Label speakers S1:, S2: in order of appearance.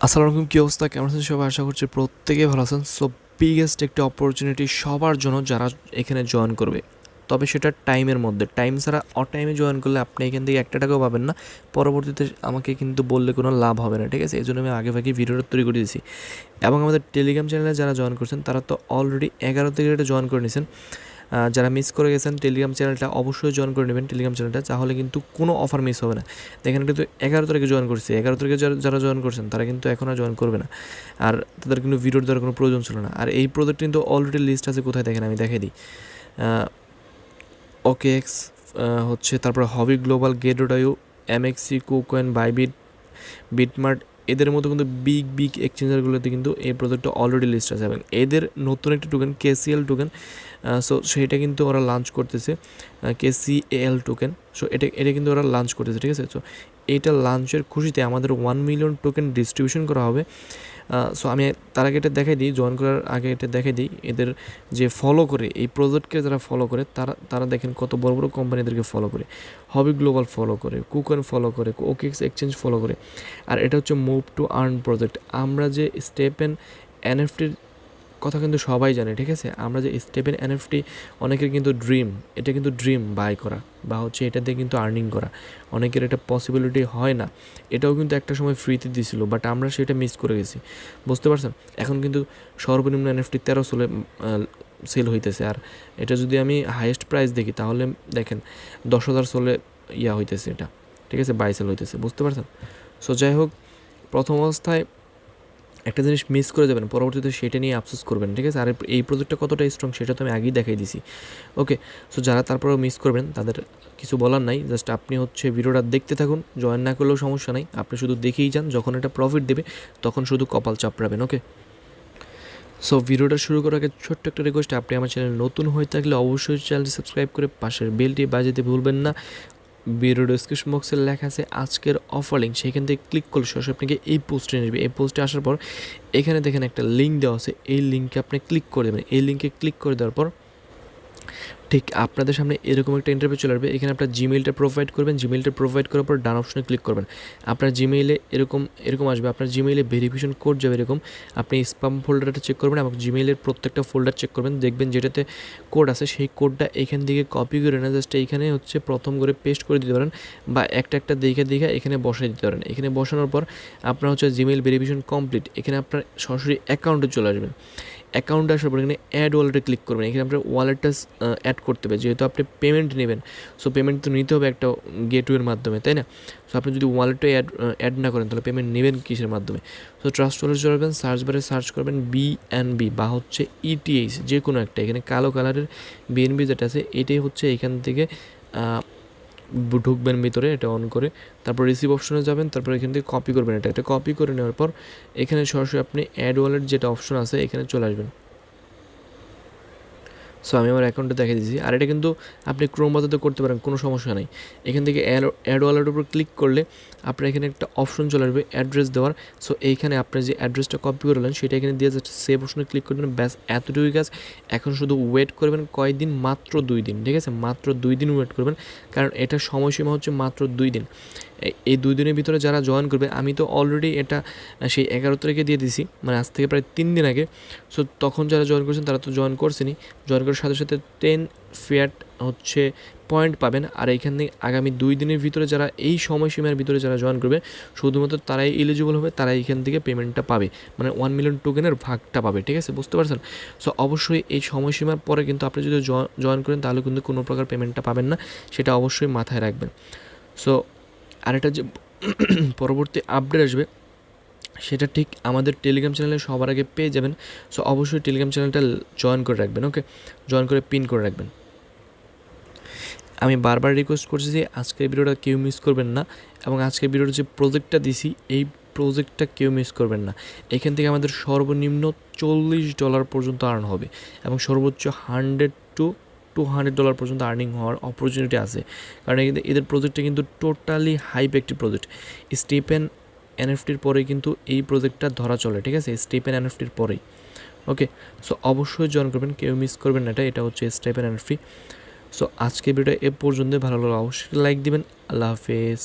S1: আসসালামু আলাইকুম, কী অবস্থা, কেমন আছেন সবাই? আশা করছি প্রত্যেকে ভালো আছেন। সো বিগেস্ট একটা অপরচুনিটি সবার জন্য যারা এখানে জয়েন করবে, তবে সেটা টাইমের মধ্যে। টাইম ছাড়া অটাইমে জয়েন করলে আপনি এখান থেকে একটা টাকাও পাবেন না। পরবর্তীতে আমাকে কিন্তু বললে কোনো লাভ হবে না, ঠিক আছে? এই জন্য আমি আগে ভাগে ভিডিওটা তৈরি করে দিয়েছি। এবং আমাদের টেলিগ্রাম চ্যানেলে যারা জয়েন করছেন তারা তো অলরেডি 11 থেকে এটা জয়েন করে নিয়েছেন। যারা মিস করে গেছেন টেলিগ্রাম চ্যানেলটা অবশ্যই জয়েন করে নেবেন টেলিগ্রাম চ্যানেলটা, তাহলে কিন্তু কোনো অফার মিস হবে না। দেখেন কিন্তু 11 তারিখে জয়েন করছে, 11 তারিখে যারা জয়েন করছেন তারা কিন্তু এখন আর জয়েন করবে না, আর তাদের কিন্তু ভিডিওর দেওয়ার কোনো প্রয়োজন ছিল না। আর এই প্রজেক্ট কিন্তু অলরেডি লিস্ট আছে, কোথায় দেখেন আমি দেখাই দিই। ওকে এক্স হচ্ছে, তারপরে Huobi Global, Gate io, MEXC, KuCoin, Bybit, BitMart, এদের মতো কিন্তু বিগ এক্সচেঞ্জারগুলোতে কিন্তু এই প্রজেক্টটা অলরেডি লিস্ট আছে। এবং এদের নতুন একটা টোকেন KCAL টোকেন, সো সেটা কিন্তু ওরা লঞ্চ করতেছে, KCAL টোকেন। সো এটা কিন্তু ওরা লঞ্চ করতেছে, ঠিক আছে? সো এইটা লঞ্চের খুশিতে আমাদের 1 মিলিয়ন টোকেন ডিস্ট্রিবিউশন করা হবে। সো আমি তার আগে এটা দেখাই দিই, জয়েন করার আগে এটা দেখাই দিই, এদের যে ফলো করে এই প্রজেক্টকে যারা ফলো করে তারা দেখেন কত বড় বড় কোম্পানিদেরকে ফলো করে। হবি গ্লোবাল ফলো করে, কুকয়েন ফলো করে, ওকেএক্স এক্সচেঞ্জ ফলো করে। আর এটা হচ্ছে মুভ টু আর্ন প্রজেক্ট। আমরা যে STEPN NFTর কথা কিন্তু সবাই জানে, ঠিক আছে? আমরা যে STEPN NFT অনেকের কিন্তু ড্রিম, এটা কিন্তু ড্রিম বাই করা বা হচ্ছে এটা দিয়ে কিন্তু আর্নিং করা। অনেকের এটা পসিবিলিটি হয় না। এটাও কিন্তু একটা সময় ফ্রিতে দিছিল, বাট আমরা সেটা মিস করে গেছি, বুঝতে পারছেন? এখন কিন্তু সর্বনিম্ন NFT 1300 সেল হইতেছে। আর এটা যদি আমি হাইয়েস্ট প্রাইস দেখি তাহলে দেখেন 10,000 সোলে হইতেছে এটা, ঠিক আছে? বাই সেল হইতেছে, বুঝতে পারছেন? সো যাই হোক, প্রথম অবস্থায় একটা জিনিস মিস করে যাবেন, পরবর্তীতে সেটা নিয়ে আফসোস করবেন, ঠিক আছে? আর এই প্রজেক্টটা কতটা স্ট্রং সেটা তো আমি আগেই দেখাই দিছি। ওকে, সো যারা তারপরেও মিস করবেন তাদের কিছু বলার নাই, জাস্ট আপনি হচ্ছে ভিডিওটা দেখতে থাকুন। জয়েন না করলেও সমস্যা নাই, আপনি শুধু দেখেই যান। যখন এটা প্রফিট দেবে তখন শুধু কপাল চাপড়াবেন। ওকে, সো ভিডিওটা শুরু করার আগে ছোট্ট একটা রিকোয়েস্ট, আপনি আমার চ্যানেল নতুন হয়ে থাকলে অবশ্যই চ্যানেলটি সাবস্ক্রাইব করে পাশের বেলটি বাজাতে ভুলবেন না। ভিডিও ডেসক্রিপশন বক্সে লেখা আছে আজকের অফার লিঙ্ক, সেখান থেকে ক্লিক করলে সরাসরি আপনাকে এই পোস্টে নেবে। এই পোস্টে আসার পর এখানে দেখেন একটা লিঙ্ক দেওয়া আছে, এই লিঙ্কে আপনি ক্লিক করে দেবেন। এই লিঙ্কে ক্লিক করে দেওয়ার পর ঠিক আপনাদের সামনে এরকম একটা ইন্টারভিউ চলে আসবে। এখানে আপনার জিমেইলটা প্রোভাইড করবেন, জিমেইলটা প্রোভাইড করার পর ডান অপশনে ক্লিক করবেন। আপনার জিমেইলে এরকম আসবে, আপনার জিমেইলে ভেরিফিকেশন কোড যাবে এরকম। আপনি স্প্যাম ফোল্ডারটা চেক করবেন এবং জিমেইলের প্রত্যেকটা ফোল্ডার চেক করবেন, দেখবেন যেটাতে কোড আছে সেই কোডটা এখান থেকে কপি করে না জাস্ট এইখানে হচ্ছে প্রথম করে পেস্ট করে দিতে পারেন, বা একটা দেখে এখানে বসাই দিতে পারেন। এখানে বসানোর পর আপনার হচ্ছে জিমেইল ভেরিফিকেশন কমপ্লিট। এখানে আপনার সরাসরি অ্যাকাউন্টে চলে আসবেন। অ্যাকাউন্টে আসার পর এখানে অ্যাড ওয়ালেটে ক্লিক করবেন। এখানে আপনার ওয়ালেটটা অ্যাড করতে হবে, যেহেতু আপনি পেমেন্ট নেবেন। সো পেমেন্ট তো নিতে হবে একটা গেটওয়ের মাধ্যমে, তাই না? সো আপনি যদি ওয়ালেটটা অ্যাড না করেন তাহলে পেমেন্ট নেবেন কিসের মাধ্যমে? সো ট্রাস্ট ওয়ালেট চলবেন, সার্চ বারে সার্চ করবেন BNB বা হচ্ছে ETH, যে কোনো একটা। এখানে কালো কালারের BNB যেটা আছে এটাই হচ্ছে এখান থেকে ঢুকবেন ভিতরে, এটা অন করে তারপর রিসিভ অপশনে যাবেন। তারপর এখান থেকে কপি করবেন, এটা কপি করে নেওয়ার পর এখানে সরাসরি আপনি অ্যাড ওয়ালেট যেটা অপশন আছে এখানে চলে আসবেন। সো আমি আমার অ্যাকাউন্টে দেখে দিয়েছি। আর এটা কিন্তু আপনি ক্রোম ব্রাউজারে করতে পারেন, কোনো সমস্যা নেই। এখান থেকে অ্যাড ওয়ালেটের উপর ক্লিক করলে আপনার এখানে একটা অপশন চলে আসবে অ্যাড্রেস দেওয়ার। সো এইখানে আপনি যে অ্যাড্রেসটা কপি করলেন সেটা এখানে দিয়ে জাস্ট সেভ অপশনে ক্লিক করবেন, ব্যাস এতটুকুই কাজ। এখন শুধু ওয়েট করবেন কয়েকদিন, মাত্র 2 দিন, ঠিক আছে? মাত্র 2 দিন ওয়েট করবেন, কারণ এটা সময়সীমা হচ্ছে মাত্র 2 দিন। এই 2 দিনের ভিতরে যারা জয়েন করবে, আমি তো অলরেডি এটা সেই 11 তারিখে দিয়ে দিছি, মানে আজ থেকে প্রায় 3 দিন আগে। সো তখন যারা জয়েন করছেন তারা তো জয়েন করছেনই, জয়েন করার সাথে সাথে 10 ফিয়াট হচ্ছে পয়েন্ট পাবেন। আর এইখান থেকে আগামী 2 দিনের ভিতরে যারা এই সময়সীমার ভিতরে যারা জয়েন করবে শুধুমাত্র তারাই এলিজিবল হবে, তারা এইখান থেকে পেমেন্টটা পাবে, মানে 1 মিলিয়ন টোকেনের ভাগটা পাবে, ঠিক আছে? বুঝতে পারছেন? সো অবশ্যই এই সময়সীমার পরে কিন্তু আপনি যদি জয়েন করেন তাহলে কিন্তু কোনো প্রকার পেমেন্টটা পাবেন না, সেটা অবশ্যই মাথায় রাখবেন। সো আর এটা যে পরবর্তী আপডেট আসবে সেটা ঠিক আমাদের টেলিগ্রাম চ্যানেলে সবার আগে পেয়ে যাবেন। সো অবশ্যই টেলিগ্রাম চ্যানেলটা জয়েন করে রাখবেন। ওকে, জয়েন করে পিন করে রাখবেন। আমি বারবার রিকোয়েস্ট করছি যে আজকের ভিডিওটা কেউ মিস করবেন না, এবং আজকের ভিডিওর যে প্রজেক্টটা দিছি এই প্রজেক্টটা কেউ মিস করবেন না। এখান থেকে আমাদের সর্বনিম্ন $40 পর্যন্ত আর্ন হবে, এবং সর্বোচ্চ $100 to $200 পর্যন্ত আর্নিং হওয়ার অপরচুনিটি আছে, কারণ এদের প্রজেক্টটা কিন্তু টোটালি হাইপ একটি প্রজেক্ট। স্টেপেন NFTর পরে কিন্তু এই প্রজেক্টটা ধরা চলে, ঠিক আছে? স্টেপেন NFTর পরেই। ওকে, সো অবশ্যই জয়েন করবেন, কেউ মিস করবেন না। এটা হচ্ছে স্টেপেন NFT। সো আজকে ভিডিওটা এ পর্যন্ত, ভালো লাগলো অবশ্যই লাইক দিবেন। আল্লাহ হাফেজ।